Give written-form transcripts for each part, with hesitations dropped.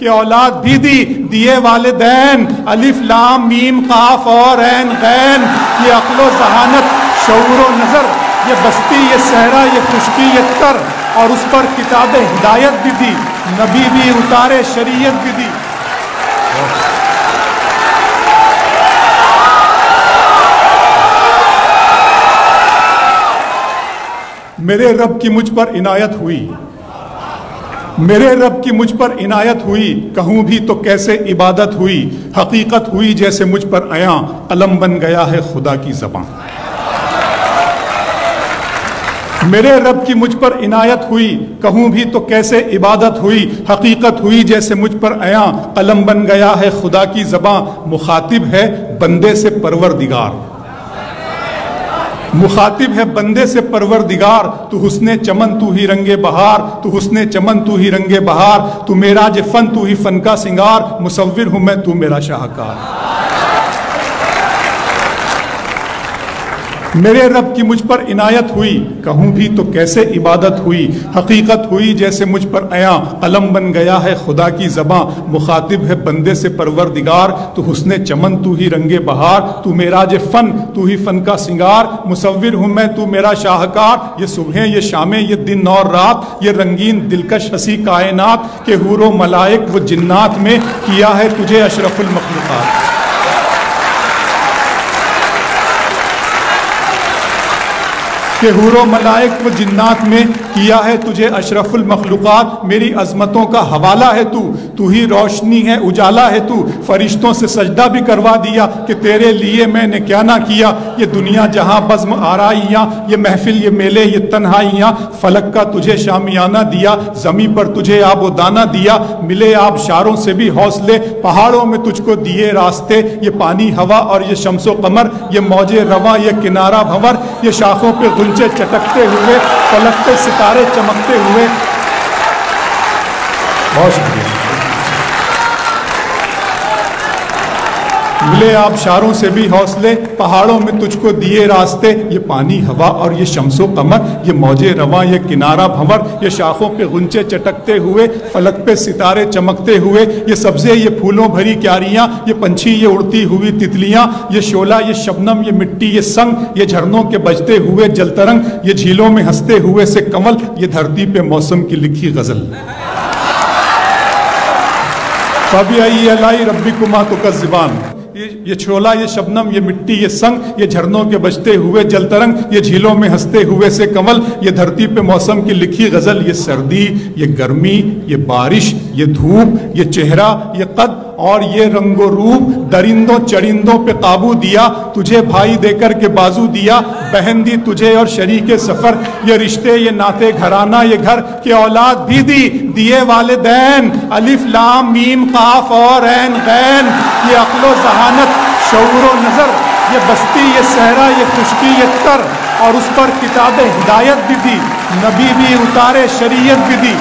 کہ اولاد بھی دی دیے والدین، الف لام میم قاف اور عین غین، یہ عقل و ذہانت شعور و نظر، یہ بستی یہ صحرا یہ خشکی یہ تر، اور اس پر کتاب ہدایت بھی دی، نبی بھی اتارے شریعت بھی دی۔ میرے رب کی مجھ پر عنایت ہوئی، میرے رب کی مجھ پر عنایت ہوئی، کہوں بھی تو کیسے عبادت ہوئی، حقیقت ہوئی جیسے مجھ پر عیاں، قلم بن گیا ہے خدا کی زبان۔ میرے رب کی مجھ پر عنایت ہوئی، کہوں بھی تو کیسے عبادت ہوئی، حقیقت ہوئی جیسے مجھ پر عیاں، قلم بن گیا ہے خدا کی زبان۔ مخاطب ہے بندے سے پروردگار، مخاطب ہے بندے سے پروردگار، تو حسن چمن تو ہی رنگ بہار، تو حسن چمن تو ہی رنگ بہار، تو معراج فن تو ہی فن کا سنگار، مصور ہوں میں تو میرا شاہکار۔ میرے رب کی مجھ پر عنایت ہوئی، کہوں بھی تو کیسے عبادت ہوئی، حقیقت ہوئی جیسے مجھ پر عیاں، قلم بن گیا ہے خدا کی زباں۔ مخاطب ہے بندے سے پروردگار، تو حسن چمن تو ہی رنگ بہار، تو معراج فن تو ہی فن کا سنگار، مصور ہوں میں تو میرا شاہکار۔ یہ صبحیں یہ شامیں یہ دن اور رات، یہ رنگین دلکش ہنسی کائنات، کہ حور و ملائک و جنات میں کیا ہے تجھے اشرف المخلوقات۔ کہ حور و ملائک و جنات میں کیا ہے تجھے اشرف المخلوقات۔ میری عظمتوں کا حوالہ ہے تو ہی روشنی ہے اجالا ہے تو، فرشتوں سے سجدہ بھی کروا دیا کہ تیرے لیے میں نے کیا نہ کیا۔ یہ دنیا جہاں بزم آرائیاں، یہ محفل یہ میلے یہ تنہائیاں، فلک کا تجھے شامیانہ دیا، زمین پر تجھے آب و دانہ دیا، ملے آبشاروں سے بھی حوصلے، پہاڑوں میں تجھ کو دیے راستے، یہ پانی ہوا اور یہ شمس و قمر، یہ موج رواں یہ کنارہ بھنور، یہ شاخوں پہ غنچے چٹکتے ہوئے، فلک پہ ستارے چمکتے ہوئے۔ بہت شکریہ۔ ملے آبشاروں سے بھی حوصلے، پہاڑوں میں تجھ کو دیے راستے، یہ پانی ہوا اور یہ شمس و قمر، یہ موج رواں یہ کنارہ بھنور، یہ شاخوں پہ غنچے چٹکتے ہوئے، فلک پہ ستارے چمکتے ہوئے، یہ سبزے یہ پھولوں بھری کیاریاں، یہ پنچھی یہ اڑتی ہوئی تتلیاں، یہ شعلہ یہ شبنم یہ مٹی یہ سنگ، یہ جھرنوں کے بجتے ہوئے جل ترنگ، یہ جھیلوں میں ہنستے ہوئے سے کمل، یہ دھرتی پہ موسم کی لکھی غزل۔ فَبِأَيِّ آلَاءِ رَبِّكُمَا تُكَذِّبَانِ، یہ چھولا یہ شبنم یہ مٹی یہ سنگ، یہ جھرنوں کے بجتے ہوئے جل ترنگ، یہ جھیلوں میں ہنستے ہوئے سے کمل، یہ دھرتی پہ موسم کی لکھی غزل۔ یہ سردی یہ گرمی یہ بارش یہ دھوپ یہ چہرہ یہ قد اور یہ رنگ و روپ، درندوں چرندوں پہ قابو دیا، تجھے بھائی دے کر کے بازو دیا، بہن دی تجھے اور شریک سفر، یہ رشتے یہ ناتے گھرانہ یہ گھر، کہ اولاد بھی دی دیے والدین، الف لام میم قاف اور عین غین، یہ عقل و ذہانت شعور و نظر، یہ بستی یہ صحرا یہ خشکی یہ تر، اور اس پر کتاب ہدایت بھی دی، نبی بھی اتارے شریعت بھی دی۔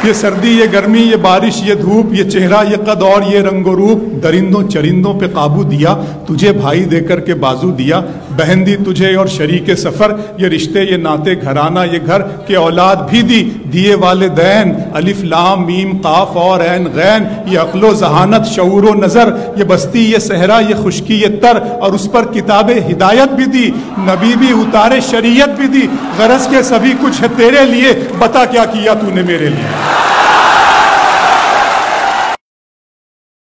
یہ سردی یہ گرمی یہ بارش یہ دھوپ، یہ چہرہ یہ قد اور یہ رنگ و روپ، درندوں چرندوں پہ قابو دیا، تجھے بھائی دے کر کے بازو دیا، بہن دی تجھے اور شریک سفر، یہ رشتے یہ ناتے گھرانہ یہ گھر، کہ اولاد بھی دی دیے والدین، الف لام میم قاف اور عین غین، یہ عقل و ذہانت شعور و نظر، یہ بستی یہ صحرا یہ خشکی یہ تر، اور اس پر کتاب ہدایت بھی دی، نبی بھی اتارے شریعت بھی دی۔ غرض کے سبھی کچھ ہے تیرے لیے، بتا کیا کیا تو نے میرے لیے۔